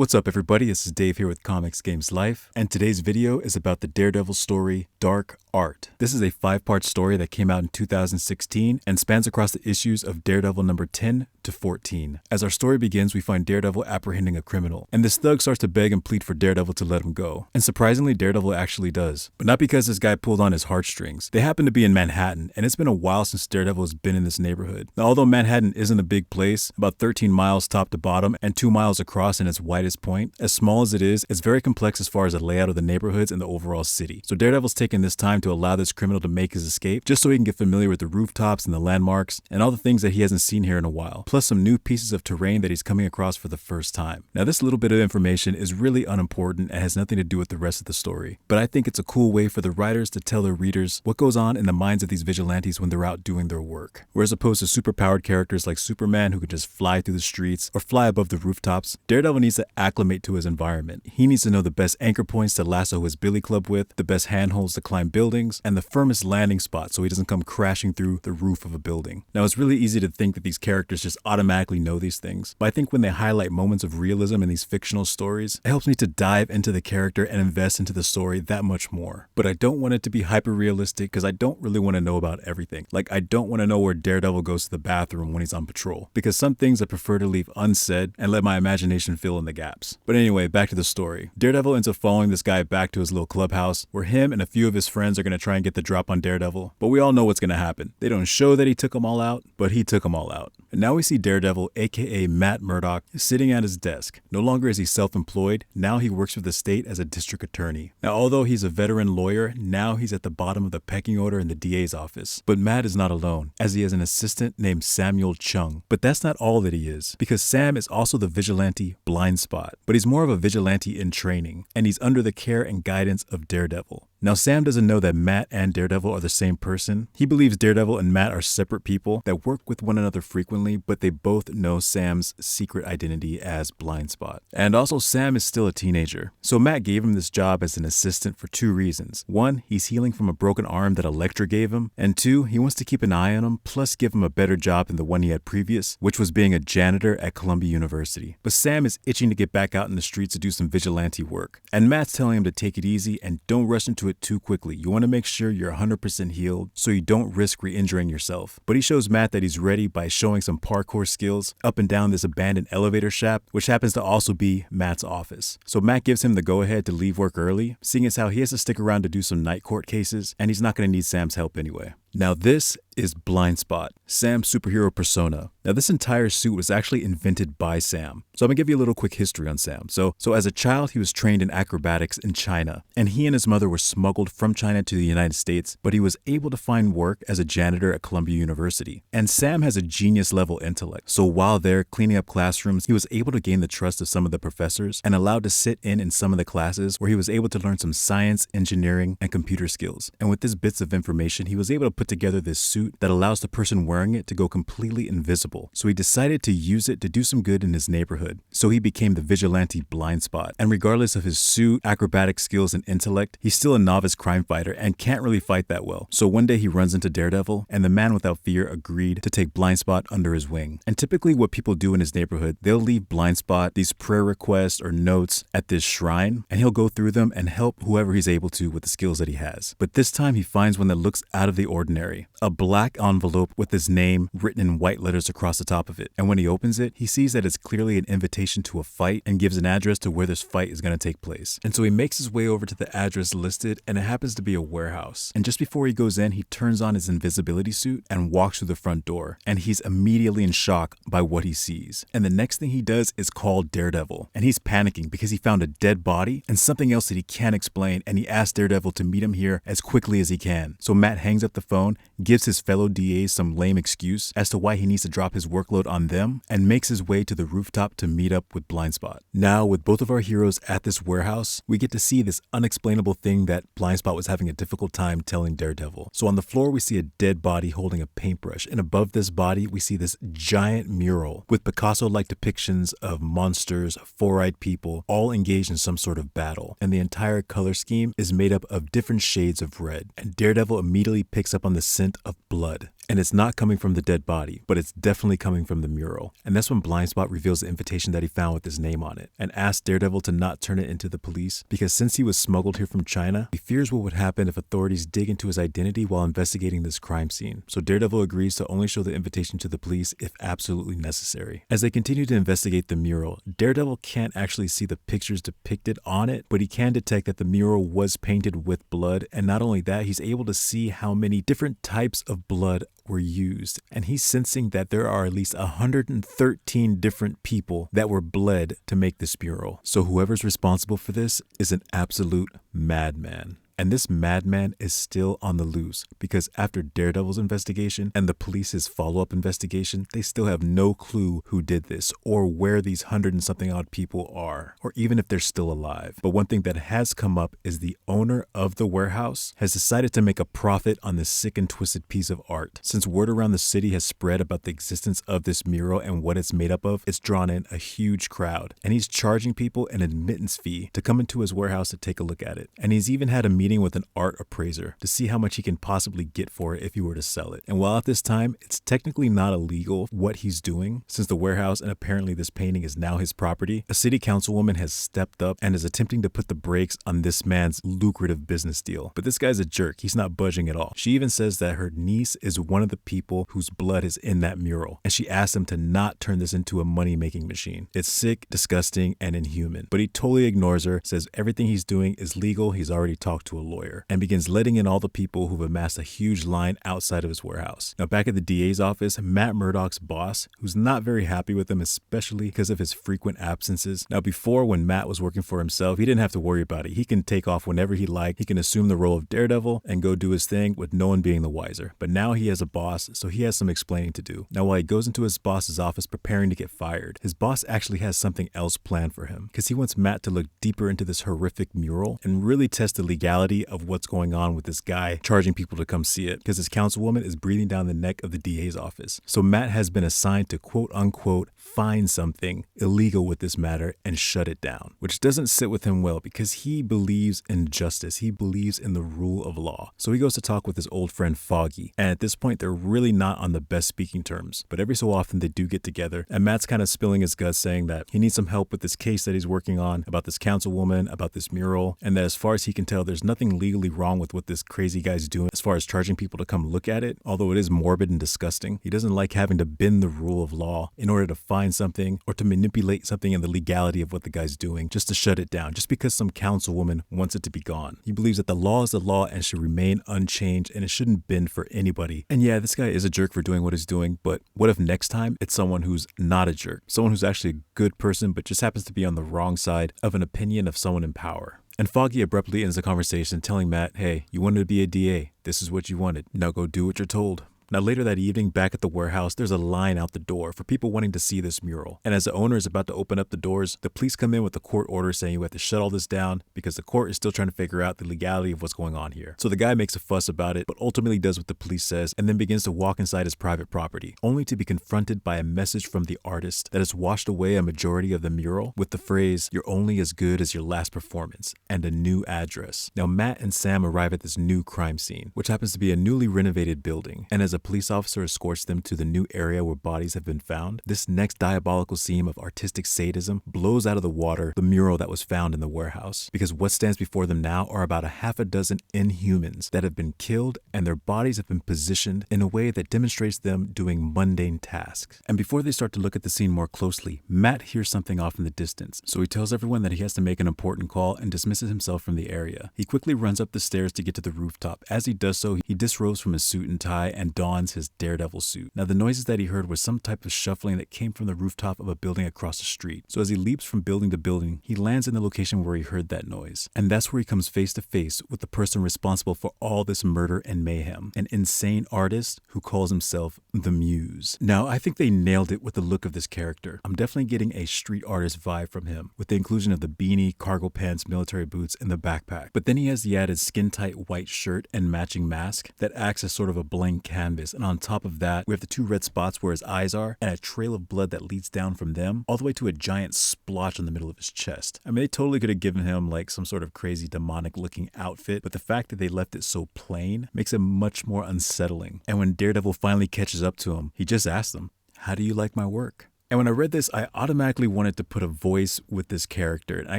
What's up everybody, this is Dave here with Comics Games Life, and today's video is about the Daredevil story, Dark Art. This is a 5-part story that came out in 2016 and spans across the issues of Daredevil number 10 to 14. As our story begins, we find Daredevil apprehending a criminal, and this thug starts to beg and plead for Daredevil to let him go. And surprisingly, Daredevil actually does. But not because this guy pulled on his heartstrings. They happen to be in Manhattan, and it's been a while since Daredevil has been in this neighborhood. Now, although Manhattan isn't a big place, about 13 miles top to bottom and 2 miles across in its widest point, as small as it is, it's very complex as far as the layout of the neighborhoods and the overall city. So Daredevil's taking this time to allow this criminal to make his escape, just so he can get familiar with the rooftops and the landmarks and all the things that he hasn't seen here in a while, plus some new pieces of terrain that he's coming across for the first time. Now, this little bit of information is really unimportant and has nothing to do with the rest of the story, but I think it's a cool way for the writers to tell their readers what goes on in the minds of these vigilantes when they're out doing their work. Whereas opposed to superpowered characters like Superman who can just fly through the streets or fly above the rooftops, Daredevil needs to acclimate to his environment. He needs to know the best anchor points to lasso his billy club with, the best handholds to climb buildings, and the firmest landing spot so he doesn't come crashing through the roof of a building. Now, it's really easy to think that these characters just automatically know these things, but I think when they highlight moments of realism in these fictional stories, it helps me to dive into the character and invest into the story that much more. But I don't want it to be hyper realistic because I don't really want to know about everything. Like, I don't want to know where Daredevil goes to the bathroom when he's on patrol, because some things I prefer to leave unsaid and let my imagination fill in the gaps. But anyway, back to the story. Daredevil ends up following this guy back to his little clubhouse where him and a few of his friends are going to try and get the drop on Daredevil, but we all know what's going to happen. They don't show that he took them all out, but he took them all out. And now we see Daredevil, aka Matt Murdock, sitting at his desk. No longer is he self-employed, now he works for the state as a district attorney. Now, although he's a veteran lawyer, now he's at the bottom of the pecking order in the DA's office. But Matt is not alone, as he has an assistant named Samuel Chung. But that's not all that he is, because Sam is also the vigilante Blindspot. But he's more of a vigilante in training, and he's under the care and guidance of Daredevil. Now, Sam doesn't know that Matt and Daredevil are the same person. He believes Daredevil and Matt are separate people that work with one another frequently, but they both know Sam's secret identity as Blindspot. And also, Sam is still a teenager. So Matt gave him this job as an assistant for 2 reasons. 1, he's healing from a broken arm that Elektra gave him. And 2, he wants to keep an eye on him, plus give him a better job than the one he had previous, which was being a janitor at Columbia University. But Sam is itching to get back out in the streets to do some vigilante work. And Matt's telling him to take it easy and don't rush into it too quickly. You want to make sure you're 100% healed so you don't risk re-injuring yourself. But he shows Matt that he's ready by showing some parkour skills up and down this abandoned elevator shaft, which happens to also be Matt's office. So Matt gives him the go-ahead to leave work early, seeing as how he has to stick around to do some night court cases, and he's not going to need Sam's help anyway. Now, this is Blindspot, Sam's superhero persona. Now, this entire suit was actually invented by Sam. So I'm gonna give you a little quick history on Sam. So as a child, he was trained in acrobatics in China, and he and his mother were smuggled from China to the United States, but he was able to find work as a janitor at Columbia University. And Sam has a genius level intellect. So while there cleaning up classrooms, he was able to gain the trust of some of the professors and allowed to sit in some of the classes where he was able to learn some science, engineering, and computer skills. And with these bits of information, he was able to put together this suit that allows the person wearing it to go completely invisible. So he decided to use it to do some good in his neighborhood. So he became the vigilante Blindspot. And regardless of his suit, acrobatic skills, and intellect, he's still a novice crime fighter and can't really fight that well. So one day he runs into Daredevil, and the man without fear agreed to take Blindspot under his wing. And typically what people do in his neighborhood, they'll leave Blindspot these prayer requests or notes at this shrine, and he'll go through them and help whoever he's able to with the skills that he has. But this time he finds one that looks out of the ordinary. A black envelope with his name written in white letters across the top of it. And when he opens it, he sees that it's clearly an invitation to a fight and gives an address to where this fight is going to take place. And so he makes his way over to the address listed, and it happens to be a warehouse. And just before he goes in, he turns on his invisibility suit and walks through the front door. And he's immediately in shock by what he sees. And the next thing he does is call Daredevil. And he's panicking because he found a dead body and something else that he can't explain, and he asks Daredevil to meet him here as quickly as he can. So Matt hangs up the phone, gives his fellow DAs some lame excuse as to why he needs to drop his workload on them, and makes his way to the rooftop to meet up with Blindspot. Now, with both of our heroes at this warehouse, we get to see this unexplainable thing that Blindspot was having a difficult time telling Daredevil. So on the floor, we see a dead body holding a paintbrush, and above this body, we see this giant mural with Picasso-like depictions of monsters, four-eyed people, all engaged in some sort of battle. And the entire color scheme is made up of different shades of red. And Daredevil immediately picks up on the scent of blood. And it's not coming from the dead body, but it's definitely coming from the mural. And that's when Blindspot reveals the invitation that he found with his name on it and asks Daredevil to not turn it into the police because since he was smuggled here from China, he fears what would happen if authorities dig into his identity while investigating this crime scene. So Daredevil agrees to only show the invitation to the police if absolutely necessary. As they continue to investigate the mural, Daredevil can't actually see the pictures depicted on it, but he can detect that the mural was painted with blood, and not only that, he's able to see how many different types of blood were used, and he's sensing that there are at least 113 different people that were bled to make this mural. So whoever's responsible for this is an absolute madman. And this madman is still on the loose because after Daredevil's investigation and the police's follow-up investigation, they still have no clue who did this or where these 100 and something odd people are, or even if they're still alive. But one thing that has come up is the owner of the warehouse has decided to make a profit on this sick and twisted piece of art. Since word around the city has spread about the existence of this mural and what it's made up of, it's drawn in a huge crowd. And he's charging people an admittance fee to come into his warehouse to take a look at it. And he's even had a meeting with an art appraiser to see how much he can possibly get for it if he were to sell it. And while at this time, it's technically not illegal what he's doing, since the warehouse and apparently this painting is now his property, a city councilwoman has stepped up and is attempting to put the brakes on this man's lucrative business deal. But this guy's a jerk. He's not budging at all. She even says that her niece is one of the people whose blood is in that mural, and she asked him to not turn this into a money-making machine. It's sick, disgusting, and inhuman. But he totally ignores her, says everything he's doing is legal, he's already talked to a lawyer, and begins letting in all the people who've amassed a huge line outside of his warehouse. Now back at the DA's office, Matt Murdock's boss, who's not very happy with him, especially because of his frequent absences. Now before, when Matt was working for himself, he didn't have to worry about it. He can take off whenever he liked. He can assume the role of Daredevil and go do his thing with no one being the wiser. But now he has a boss, so he has some explaining to do. Now while he goes into his boss's office preparing to get fired, his boss actually has something else planned for him because he wants Matt to look deeper into this horrific mural and really test the legality of what's going on with this guy charging people to come see it, because his councilwoman is breathing down the neck of the DA's office. So Matt has been assigned to quote unquote find something illegal with this matter and shut it down, which doesn't sit with him well because he believes in justice. He believes in the rule of law. So he goes to talk with his old friend Foggy, and at this point they're really not on the best speaking terms, but every so often they do get together, and Matt's kind of spilling his guts saying that he needs some help with this case that he's working on about this councilwoman, about this mural, and that as far as he can tell, there's nothing legally wrong with what this crazy guy's doing as far as charging people to come look at it, although it is morbid and disgusting. He doesn't like having to bend the rule of law in order to find something or to manipulate something in the legality of what the guy's doing just to shut it down, just because some councilwoman wants it to be gone. He believes that the law is the law and should remain unchanged, and it shouldn't bend for anybody. And yeah, this guy is a jerk for doing what he's doing, but what if next time it's someone who's not a jerk, someone who's actually a good person but just happens to be on the wrong side of an opinion of someone in power? And Foggy abruptly ends the conversation telling Matt, hey, you wanted to be a DA. This is what you wanted. Now go do what you're told. Now later that evening, back at the warehouse, there's a line out the door for people wanting to see this mural. And as the owner is about to open up the doors, the police come in with a court order saying you have to shut all this down because the court is still trying to figure out the legality of what's going on here. So the guy makes a fuss about it, but ultimately does what the police says and then begins to walk inside his private property, only to be confronted by a message from the artist that has washed away a majority of the mural with the phrase, "You're only as good as your last performance," and a new address. Now Matt and Sam arrive at this new crime scene, which happens to be a newly renovated building, and as a police officer escorts them to the new area where bodies have been found, this next diabolical scene of artistic sadism blows out of the water the mural that was found in the warehouse, because what stands before them now are about a half a dozen Inhumans that have been killed, and their bodies have been positioned in a way that demonstrates them doing mundane tasks. And before they start to look at the scene more closely, Matt hears something off in the distance, so he tells everyone that he has to make an important call and dismisses himself from the area. He quickly runs up the stairs to get to the rooftop. As he does so, he disrobes from his suit and tie and dons his Daredevil suit. Now the noises that he heard were some type of shuffling that came from the rooftop of a building across the street. So as he leaps from building to building, he lands in the location where he heard that noise. And that's where he comes face to face with the person responsible for all this murder and mayhem, an insane artist who calls himself the Muse. Now I think they nailed it with the look of this character. I'm definitely getting a street artist vibe from him, with the inclusion of the beanie, cargo pants, military boots, and the backpack. But then he has the added skin-tight white shirt and matching mask that acts as sort of a blank canvas canvas, and on top of that, we have the 2 red spots where his eyes are, and a trail of blood that leads down from them all the way to a giant splotch in the middle of his chest. I mean, they totally could have given him like some sort of crazy demonic looking outfit, but the fact that they left it so plain makes it much more unsettling. And when Daredevil finally catches up to him, he just asks him, "How do you like my work?" And when I read this, I automatically wanted to put a voice with this character. And I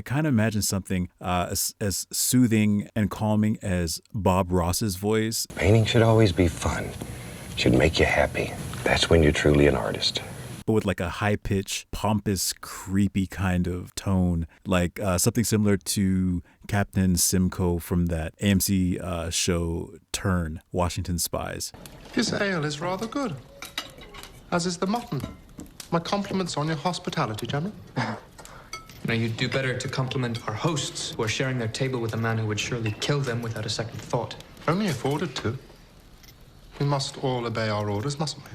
kind of imagined something as soothing and calming as Bob Ross's voice. Painting should always be fun. Should make you happy. That's when you're truly an artist. But with like a high-pitched, pompous, creepy kind of tone, like something similar to Captain Simcoe from that AMC show Turn, Washington Spies. This ale is rather good, as is the mutton. My compliments on your hospitality, General. Now, you'd do better to compliment our hosts who are sharing their table with a man who would surely kill them without a second thought. Only if ordered to. We must all obey our orders, mustn't we?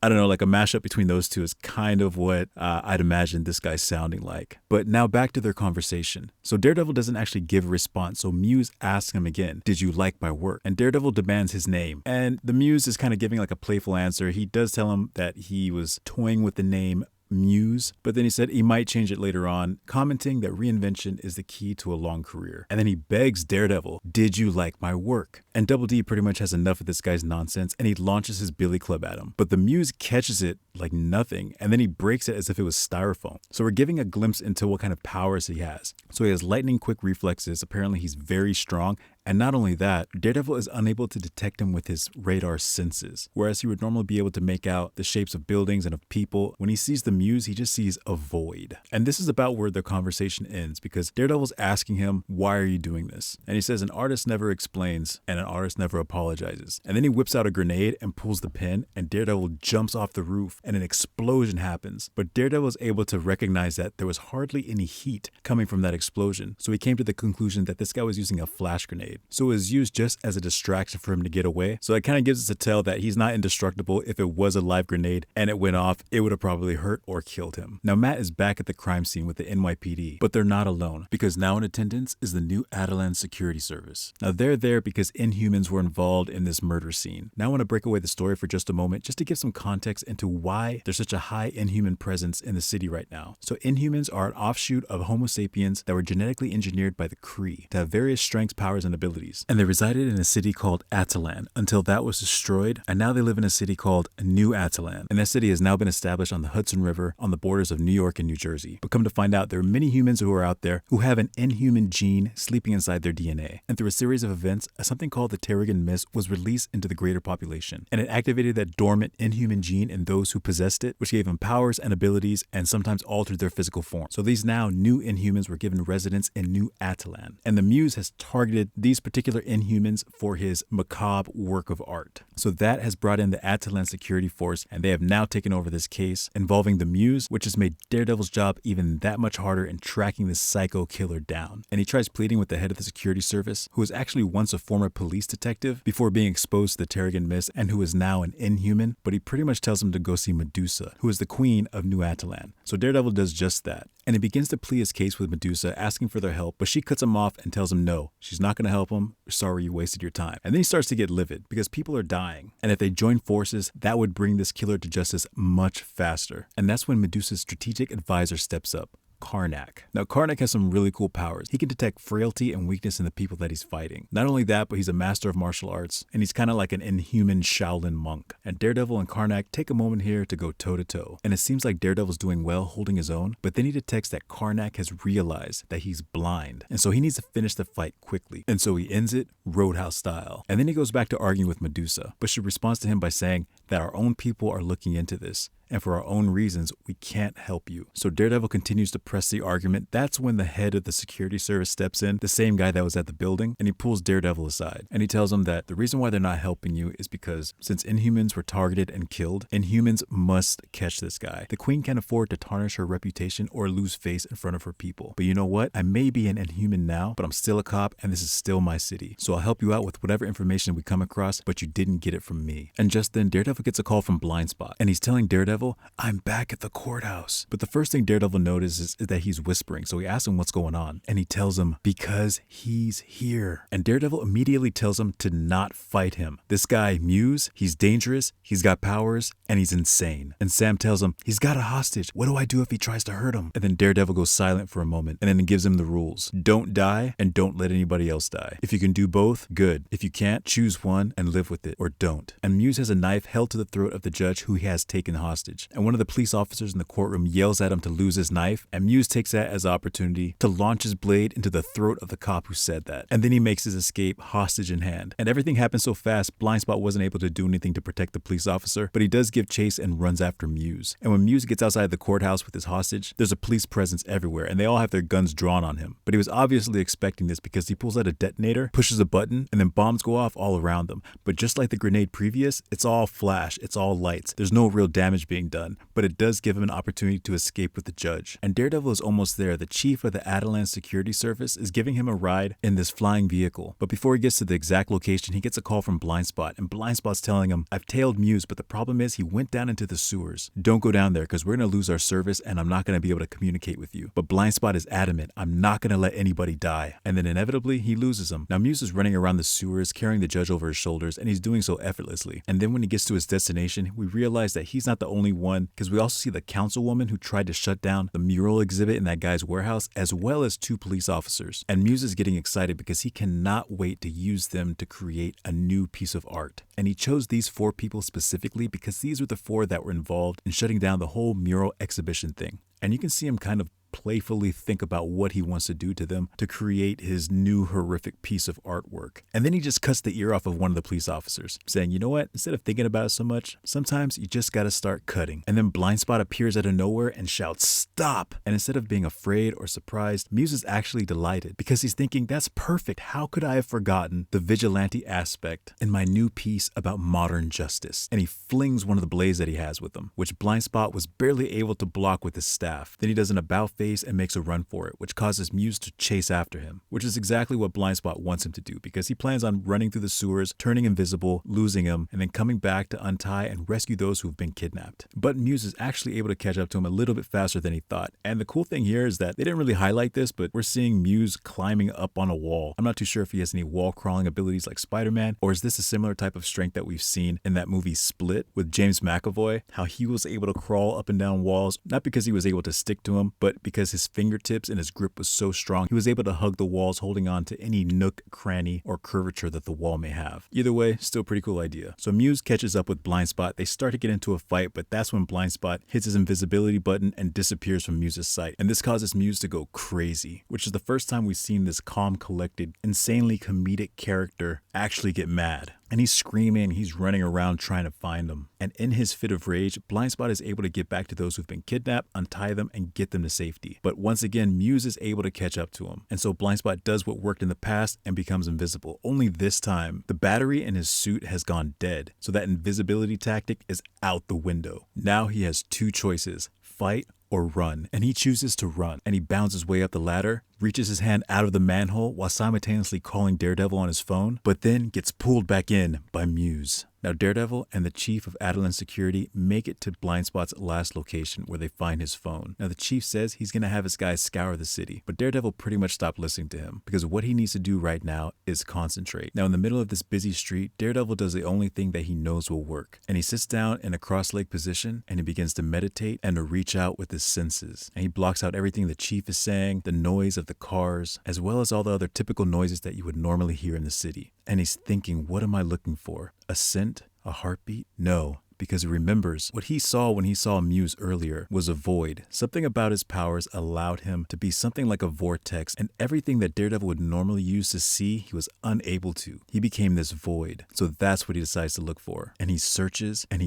I don't know, like a mashup between those two is kind of what I'd imagine this guy's sounding like. But now back to their conversation. So Daredevil doesn't actually give a response, so Muse asks him again, "Did you like my work?" And Daredevil demands his name. And the Muse is kind of giving like a playful answer. He does tell him that he was toying with the name Muse, but then he said he might change it later on, commenting that reinvention is the key to a long career. And then he begs Daredevil, "Did you like my work?" And Double D pretty much has enough of this guy's nonsense, and he launches his billy club at him. But the Muse catches it like nothing, and then he breaks it as if it was styrofoam. So we're getting a glimpse into what kind of powers he has. So he has lightning quick reflexes. Apparently he's very strong. And not only that, Daredevil is unable to detect him with his radar senses, whereas he would normally be able to make out the shapes of buildings and of people. When he sees the Muse, he just sees a void. And this is about where the conversation ends, because Daredevil's asking him, "Why are you doing this?" And he says, "An artist never explains, and an artist never apologizes." And then he whips out a grenade and pulls the pin, and Daredevil jumps off the roof, and an explosion happens. But Daredevil is able to recognize that there was hardly any heat coming from that explosion, so he came to the conclusion that this guy was using a flash grenade. So it was used just as a distraction for him to get away. So it kind of gives us a tell that he's not indestructible. If it was a live grenade and it went off, it would have probably hurt or killed him. Now Matt is back at the crime scene with the NYPD, but they're not alone, because now in attendance is the new Atalan security service. Now they're there because Inhumans were involved in this murder scene. Now I want to break away the story for just a moment, just to give some context into why there's such a high Inhuman presence in the city right now. So Inhumans are an offshoot of Homo sapiens that were genetically engineered by the Kree to have various strengths, powers, and abilities. And they resided in a city called Atalan until that was destroyed, and now they live in a city called New Atalan. And that city has now been established on the Hudson River on the borders of New York and New Jersey. But come to find out, there are many humans who are out there who have an Inhuman gene sleeping inside their DNA. And through a series of events, something called the Terrigen Mist was released into the greater population. And it activated that dormant Inhuman gene in those who possessed it, which gave them powers and abilities and sometimes altered their physical form. So these now new Inhumans were given residence in New Atalan. And the Muse has targeted these particular Inhumans for his macabre work of art. So that has brought in the Atalan security force, and they have now taken over this case involving the Muse, which has made Daredevil's job even that much harder in tracking this psycho killer down. And he tries pleading with the head of the security service, who was actually once a former police detective before being exposed to the Terrigen Mist and who is now an Inhuman, but he pretty much tells him to go see Medusa, who is the queen of New Atalan. So Daredevil does just that. And he begins to plead his case with Medusa, asking for their help, but she cuts him off and tells him no, she's not going to help him. Sorry, you wasted your time. And then he starts to get livid because people are dying. And if they join forces, that would bring this killer to justice much faster. And that's when Medusa's strategic advisor steps up. Karnak. Now, Karnak has some really cool powers. He can detect frailty and weakness in the people that he's fighting. Not only that, but he's a master of martial arts, and he's kind of like an Inhuman Shaolin monk. And Daredevil and Karnak take a moment here to go toe-to-toe. And it seems like Daredevil's doing well, holding his own, but then he detects that Karnak has realized that he's blind. And so he needs to finish the fight quickly. And so he ends it Roadhouse style. And then he goes back to arguing with Medusa, but she responds to him by saying that our own people are looking into this, and for our own reasons, we can't help you. So Daredevil continues to press the argument. That's when the head of the security service steps in, the same guy that was at the building, and he pulls Daredevil aside. And he tells him that the reason why they're not helping you is because since Inhumans were targeted and killed, Inhumans must catch this guy. The queen can't afford to tarnish her reputation or lose face in front of her people. But you know what? I may be an Inhuman now, but I'm still a cop, and this is still my city. So I'll help you out with whatever information we come across, but you didn't get it from me. And just then, Daredevil gets a call from Blindspot, and he's telling Daredevil Daredevil, I'm back at the courthouse. But the first thing Daredevil notices is that he's whispering, so he asks him what's going on. And he tells him, because he's here. And Daredevil immediately tells him to not fight him. This guy, Muse, he's dangerous, he's got powers, and he's insane. And Sam tells him, he's got a hostage. What do I do if he tries to hurt him? And then Daredevil goes silent for a moment, and then gives him the rules. Don't die, and don't let anybody else die. If you can do both, good. If you can't, choose one and live with it, or don't. And Muse has a knife held to the throat of the judge who he has taken hostage. And one of the police officers in the courtroom yells at him to lose his knife, and Muse takes that as an opportunity to launch his blade into the throat of the cop who said that. And then he makes his escape hostage in hand. And everything happens so fast, Blindspot wasn't able to do anything to protect the police officer, but he does give chase and runs after Muse. And when Muse gets outside the courthouse with his hostage, there's a police presence everywhere, and they all have their guns drawn on him. But he was obviously expecting this because he pulls out a detonator, pushes a button, and then bombs go off all around them. But just like the grenade previous, it's all flash, it's all lights. There's no real damage being done, but it does give him an opportunity to escape with the judge. And Daredevil is almost there. The chief of the Adelan Security Service is giving him a ride in this flying vehicle. But before he gets to the exact location, he gets a call from Blindspot, and Blindspot's telling him, I've tailed Muse, but the problem is he went down into the sewers. Don't go down there because we're going to lose our service and I'm not going to be able to communicate with you. But Blindspot is adamant, I'm not going to let anybody die. And then inevitably, he loses him. Now Muse is running around the sewers, carrying the judge over his shoulders, and he's doing so effortlessly. And then when he gets to his destination, we realize that he's not the only one, because we also see the councilwoman who tried to shut down the mural exhibit in that guy's warehouse, as well as 2 police officers. And Muse is getting excited because he cannot wait to use them to create a new piece of art. And he chose these 4 people specifically because these were the 4 that were involved in shutting down the whole mural exhibition thing. And you can see him kind of playfully think about what he wants to do to them to create his new horrific piece of artwork. And then he just cuts the ear off of one of the police officers, saying, you know what, instead of thinking about it so much, sometimes you just gotta start cutting. And then Blindspot appears out of nowhere and shouts, stop! And instead of being afraid or surprised, Muse is actually delighted because he's thinking, that's perfect. How could I have forgotten the vigilante aspect in my new piece about modern justice? And he flings one of the blades that he has with him, which Blindspot was barely able to block with his staff. Then he does an about face and makes a run for it, which causes Muse to chase after him, which is exactly what Blindspot wants him to do because he plans on running through the sewers, turning invisible, losing him, and then coming back to untie and rescue those who've been kidnapped. But Muse is actually able to catch up to him a little bit faster than he thought. And the cool thing here is that they didn't really highlight this, but we're seeing Muse climbing up on a wall. I'm not too sure if he has any wall crawling abilities like Spider-Man, or is this a similar type of strength that we've seen in that movie Split with James McAvoy, how he was able to crawl up and down walls, not because he was able to stick to them, but because his fingertips and his grip was so strong, he was able to hug the walls, holding on to any nook, cranny, or curvature that the wall may have. Either way, still pretty cool idea. So Muse catches up with Blindspot. They start to get into a fight, but that's when Blindspot hits his invisibility button and disappears from Muse's sight. And this causes Muse to go crazy, which is the first time we've seen this calm, collected, insanely comedic character actually get mad. And he's screaming, he's running around trying to find them. And in his fit of rage, Blindspot is able to get back to those who've been kidnapped, untie them, and get them to safety. But once again, Muse is able to catch up to him. And so Blindspot does what worked in the past and becomes invisible. Only this time, the battery in his suit has gone dead. So that invisibility tactic is out the window. Now he has 2 choices, fight or run. And he chooses to run. And he bounds his way up the ladder, reaches his hand out of the manhole while simultaneously calling Daredevil on his phone, but then gets pulled back in by Muse. Now Daredevil and the chief of Adelan Security make it to Blindspot's last location where they find his phone. Now the chief says he's going to have his guys scour the city, but Daredevil pretty much stopped listening to him because what he needs to do right now is concentrate. Now in the middle of this busy street, Daredevil does the only thing that he knows will work, and he sits down in a cross-legged position and he begins to meditate and to reach out with his senses. And he blocks out everything the chief is saying, the noise of the cars, as well as all the other typical noises that you would normally hear in the city. And he's thinking, what am I looking for? A scent? A heartbeat? No. Because he remembers what he saw when he saw Muse earlier was a void. Something about his powers allowed him to be something like a vortex, and everything that Daredevil would normally use to see, he was unable to. He became this void. So that's what he decides to look for. And he searches, and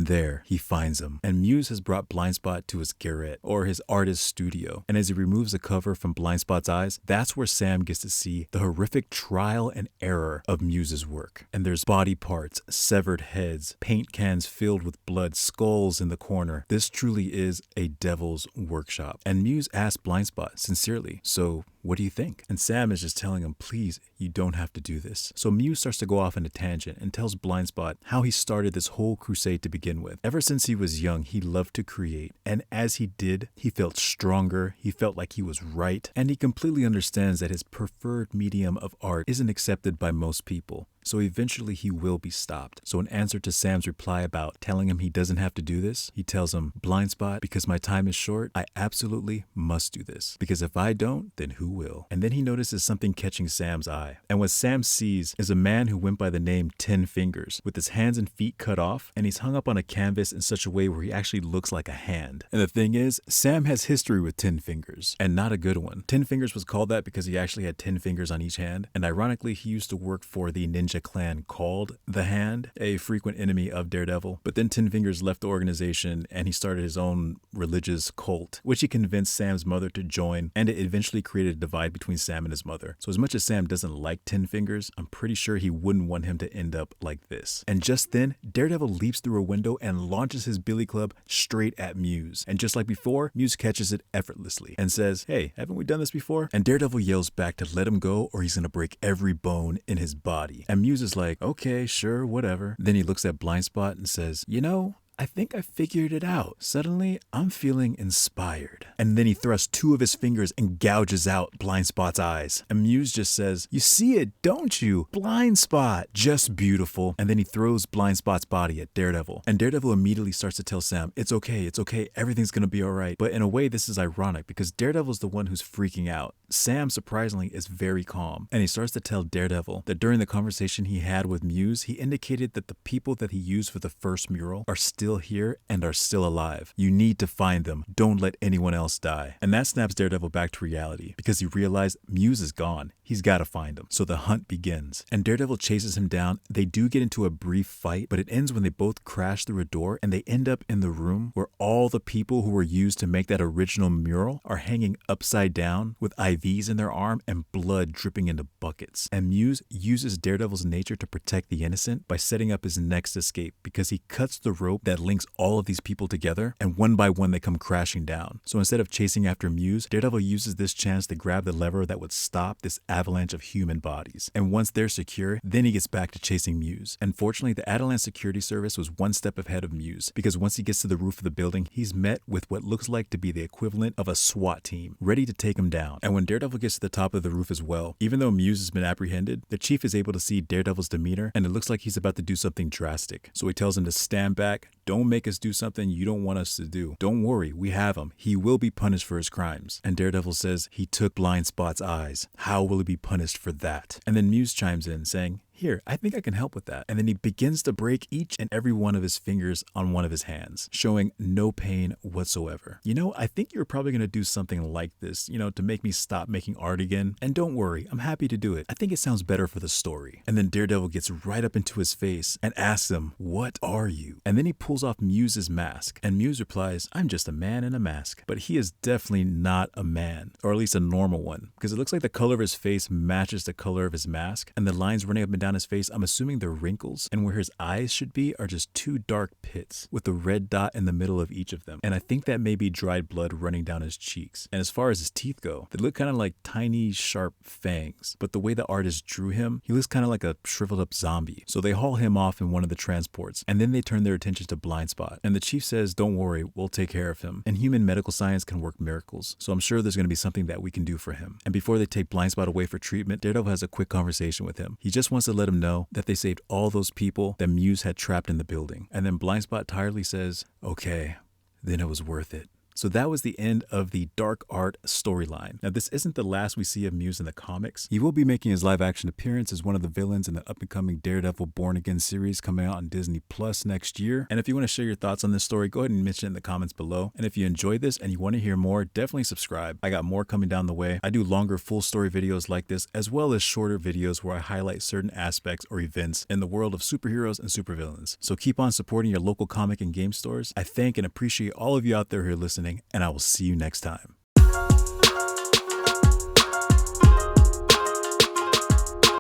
there he finds him. And Muse has brought Blindspot to his garret, or his artist studio. And as he removes the cover from Blindspot's eyes, that's where Sam gets to see the horrific trial and error of Muse's work. And there's body parts, severed heads, paint cans filled with blood, skulls in the corner. This truly is a devil's workshop. And Muse asked Blindspot sincerely, so what do you think? And Sam is just telling him, please, you don't have to do this. So Muse starts to go off on a tangent and tells Blindspot how he started this whole crusade to begin with. Ever since he was young, he loved to create. And as he did, he felt stronger, he felt like he was right, and he completely understands that his preferred medium of art isn't accepted by most people. So eventually he will be stopped. So in answer to Sam's reply about telling him he doesn't have to do this, he tells him, Blindspot, because my time is short, I absolutely must do this. Because if I don't, then who will? And then he notices something catching Sam's eye. And what Sam sees is a man who went by the name 10 Fingers, with his hands and feet cut off, and he's hung up on a canvas in such a way where he actually looks like a hand. And the thing is, Sam has history with 10 Fingers, and not a good one. 10 Fingers was called that because he actually had 10 fingers on each hand, and ironically, he used to work for the ninja clan called The Hand, a frequent enemy of Daredevil. But then 10 Fingers left the organization and he started his own religious cult, which he convinced Sam's mother to join, and it eventually created a divide between Sam and his mother. So as much as Sam doesn't like 10 Fingers, I'm pretty sure he wouldn't want him to end up like this. And just then, Daredevil leaps through a window and launches his billy club straight at Muse. And just like before, Muse catches it effortlessly and says, hey, haven't we done this before? And Daredevil yells back to let him go or he's gonna break every bone in his body. And Muse is like, okay, sure, whatever. Then he looks at Blindspot and says, you know, I think I figured it out. Suddenly, I'm feeling inspired. And then he thrusts 2 of his fingers and gouges out Blindspot's eyes. And Muse just says, you see it, don't you? Blindspot, just beautiful. And then he throws Blindspot's body at Daredevil. And Daredevil immediately starts to tell Sam, it's okay, everything's gonna be all right. But in a way, this is ironic because Daredevil's the one who's freaking out. Sam, surprisingly, is very calm. And he starts to tell Daredevil that during the conversation he had with Muse, he indicated that the people that he used for the first mural are still here and are still alive. You need to find them. Don't let anyone else die. And that snaps Daredevil back to reality because he realized Muse is gone. He's got to find him. So the hunt begins. And Daredevil chases him down. They do get into a brief fight, but it ends when they both crash through a door and they end up in the room where all the people who were used to make that original mural are hanging upside down with IVs in their arm and blood dripping into buckets. And Muse uses Daredevil's nature to protect the innocent by setting up his next escape because he cuts the rope that links all of these people together and one by one they come crashing down. So instead of chasing after Muse, Daredevil uses this chance to grab the lever that would stop this avalanche of human bodies. And once they're secure, then he gets back to chasing Muse. Unfortunately, the Avalanche security service was one step ahead of Muse because once he gets to the roof of the building, he's met with what looks like to be the equivalent of a SWAT team, ready to take him down. And when Daredevil gets to the top of the roof as well, even though Muse has been apprehended, the chief is able to see Daredevil's demeanor and it looks like he's about to do something drastic. So he tells him to stand back, don't make us do something you don't want us to do. Don't worry, we have him. He will be punished for his crimes. And Daredevil says he took Blindspot's eyes. How will he be punished for that? And then Muse chimes in saying, here, I think I can help with that. And then he begins to break each and every one of his fingers on one of his hands, showing no pain whatsoever. You know, I think you're probably going to do something like this, you know, to make me stop making art again. And don't worry, I'm happy to do it. I think it sounds better for the story. And then Daredevil gets right up into his face and asks him, what are you? And then he pulls off Muse's mask. And Muse replies, I'm just a man in a mask. But he is definitely not a man, or at least a normal one, because it looks like the color of his face matches the color of his mask. And the lines running up and down his face, I'm assuming they're wrinkles, and where his eyes should be are just 2 dark pits with a red dot in the middle of each of them. And I think that may be dried blood running down his cheeks. And as far as his teeth go, they look kind of like tiny, sharp fangs. But the way the artist drew him, he looks kind of like a shriveled up zombie. So they haul him off in one of the transports, and then they turn their attention to Blindspot. And the chief says, don't worry, we'll take care of him. And human medical science can work miracles. So I'm sure there's going to be something that we can do for him. And before they take Blindspot away for treatment, Daredevil has a quick conversation with him. He just wants to let him know that they saved all those people that Muse had trapped in the building. And then Blindspot tiredly says, okay, then it was worth it. So that was the end of the Dark Art storyline. Now, this isn't the last we see of Muse in the comics. He will be making his live-action appearance as one of the villains in the up-and-coming Daredevil Born Again series coming out on Disney Plus next year. And if you want to share your thoughts on this story, go ahead and mention it in the comments below. And if you enjoyed this and you want to hear more, definitely subscribe. I got more coming down the way. I do longer full-story videos like this, as well as shorter videos where I highlight certain aspects or events in the world of superheroes and supervillains. So keep on supporting your local comic and game stores. I thank and appreciate all of you out there who are listening, and I will see you next time.